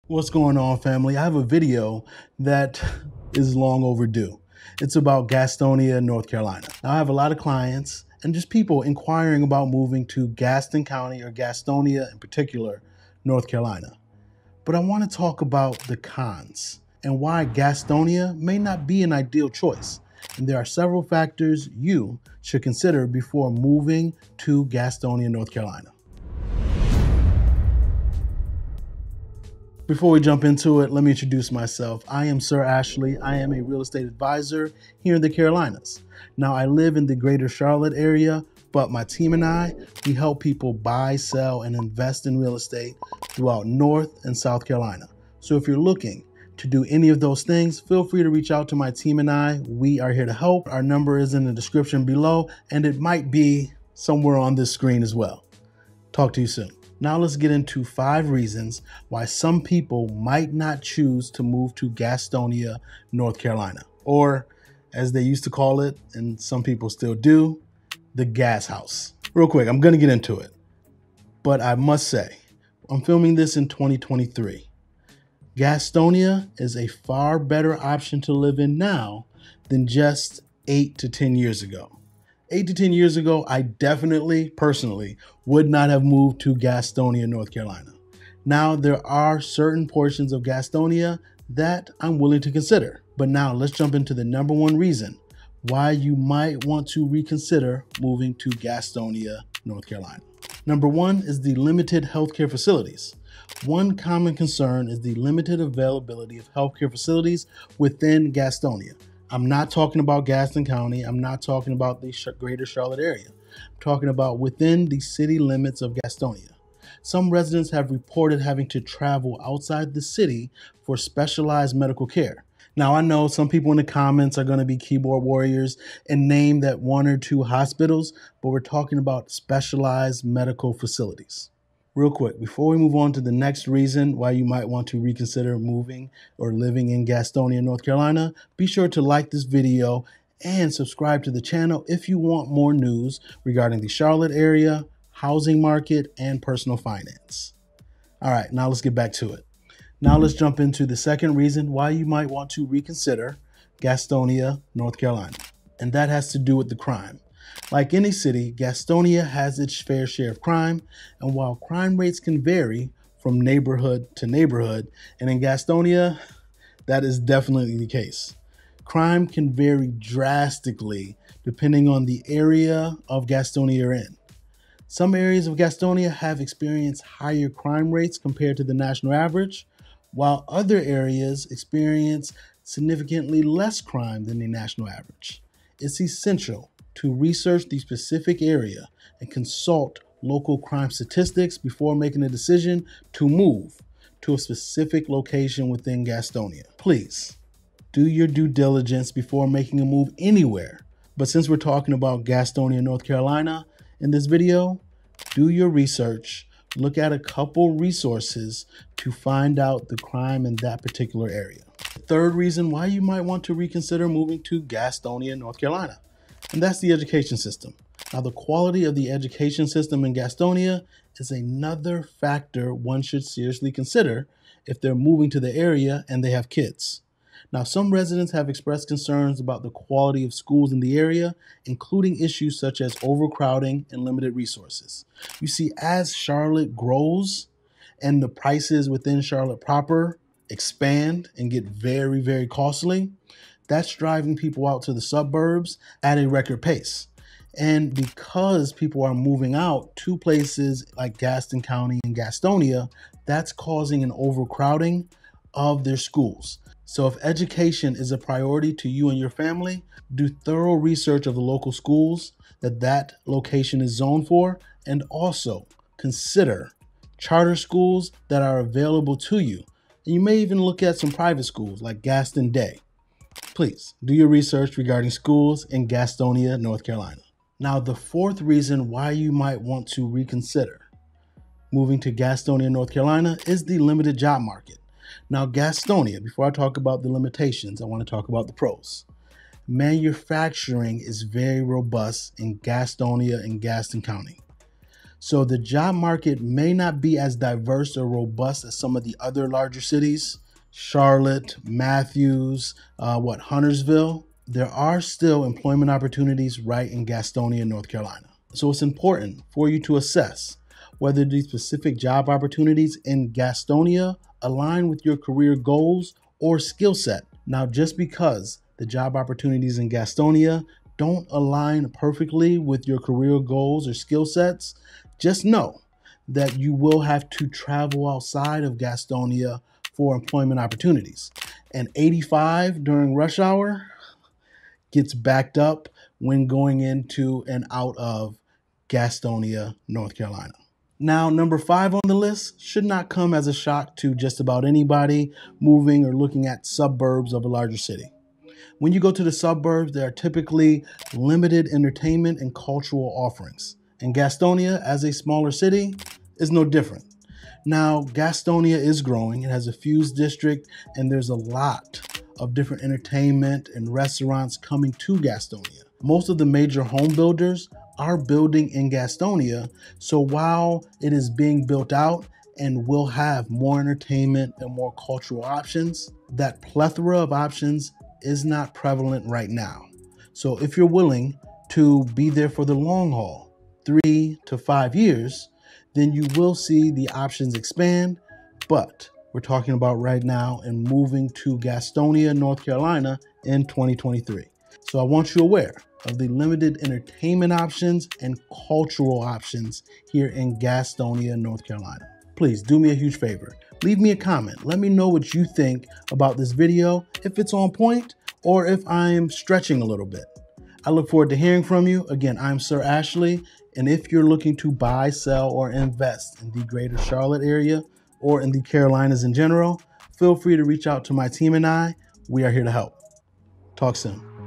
What's going on, family? I have a video that is long overdue. It's about Gastonia, North Carolina. Now, I have a lot of clients and just people inquiring about moving to Gaston County or Gastonia in particular, North Carolina. But I want to talk about the cons and why Gastonia may not be an ideal choice. And there are several factors you should consider before moving to Gastonia, North Carolina. Before we jump into it, let me introduce myself. I am Sir Ashley. I am a real estate advisor here in the Carolinas. Now, I live in the greater Charlotte area, but my team and I, we help people buy, sell, and invest in real estate throughout North and South Carolina. So if you're looking to do any of those things, feel free to reach out to my team and I. We are here to help. Our number is in the description below, and it might be somewhere on this screen as well. Talk to you soon. Now let's get into 5 reasons why some people might not choose to move to Gastonia, North Carolina, or as they used to call it, and some people still do, the gas house. Real quick, I'm gonna get into it, but I must say, I'm filming this in 2023. Gastonia is a far better option to live in now than just 8 to 10 years ago. 8 to 10 years ago, I definitely, personally, would not have moved to Gastonia, North Carolina. Now, there are certain portions of Gastonia that I'm willing to consider. But now, let's jump into the number 1 reason why you might want to reconsider moving to Gastonia, North Carolina. Number 1 is the limited healthcare facilities. One common concern is the limited availability of healthcare facilities within Gastonia. I'm not talking about Gaston County. I'm not talking about the greater Charlotte area. I'm talking about within the city limits of Gastonia. Some residents have reported having to travel outside the city for specialized medical care. Now, I know some people in the comments are going to be keyboard warriors and name that 1 or 2 hospitals, but we're talking about specialized medical facilities. Real quick, before we move on to the next reason why you might want to reconsider moving or living in Gastonia, North Carolina, be sure to like this video and subscribe to the channel if you want more news regarding the Charlotte area, housing market, and personal finance. All right, now let's get back to it. Now let's jump into the second reason why you might want to reconsider Gastonia, North Carolina, and that has to do with the crime. Like any city, Gastonia has its fair share of crime, and while crime rates can vary from neighborhood to neighborhood, and in Gastonia, that is definitely the case. Crime can vary drastically depending on the area of Gastonia you're in. Some areas of Gastonia have experienced higher crime rates compared to the national average, while other areas experience significantly less crime than the national average. It's essential to research the specific area and consult local crime statistics before making a decision to move to a specific location within Gastonia. Please do your due diligence before making a move anywhere. But since we're talking about Gastonia, North Carolina in this video, do your research, look at a couple resources to find out the crime in that particular area. The third reason why you might want to reconsider moving to Gastonia, North Carolina, and that's the education system. Now, the quality of the education system in Gastonia is another factor one should seriously consider if they're moving to the area and they have kids. Now, some residents have expressed concerns about the quality of schools in the area, including issues such as overcrowding and limited resources. You see, as Charlotte grows and the prices within Charlotte proper expand and get very, very costly, that's driving people out to the suburbs at a record pace. And because people are moving out to places like Gaston County and Gastonia, that's causing an overcrowding of their schools. So if education is a priority to you and your family, do thorough research of the local schools that location is zoned for, and also consider charter schools that are available to you. And you may even look at some private schools like Gaston Day. Please do your research regarding schools in Gastonia, North Carolina. Now, the fourth reason why you might want to reconsider moving to Gastonia, North Carolina is the limited job market. Now, Gastonia, before I talk about the limitations, I want to talk about the pros. Manufacturing is very robust in Gastonia and Gaston County. So the job market may not be as diverse or robust as some of the other larger cities, Charlotte, Matthews, Huntersville. There are still employment opportunities right in Gastonia, North Carolina. So it's important for you to assess whether these specific job opportunities in Gastonia align with your career goals or skill set. Now, just because the job opportunities in Gastonia don't align perfectly with your career goals or skill sets, just know that you will have to travel outside of Gastonia for employment opportunities. And 85 during rush hour gets backed up when going into and out of Gastonia, North Carolina. Now, number 5 on the list should not come as a shock to just about anybody moving or looking at suburbs of a larger city. When you go to the suburbs, there are typically limited entertainment and cultural offerings. And Gastonia, as a smaller city, is no different. Now, Gastonia is growing. It has a fused district, and there's a lot of different entertainment and restaurants coming to Gastonia. Most of the major home builders are building in Gastonia, so while it is being built out and will have more entertainment and more cultural options, that plethora of options is not prevalent right now. So if you're willing to be there for the long haul, 3 to 5 years, then you will see the options expand. But we're talking about right now and moving to Gastonia, North Carolina in 2023. So I want you aware of the limited entertainment options and cultural options here in Gastonia, North Carolina. Please do me a huge favor. Leave me a comment. Let me know what you think about this video, if it's on point or if I'm stretching a little bit. I look forward to hearing from you. Again, I'm Sir Ashley, and if you're looking to buy, sell, or invest in the greater Charlotte area or in the Carolinas in general, feel free to reach out to my team and I. We are here to help. Talk soon.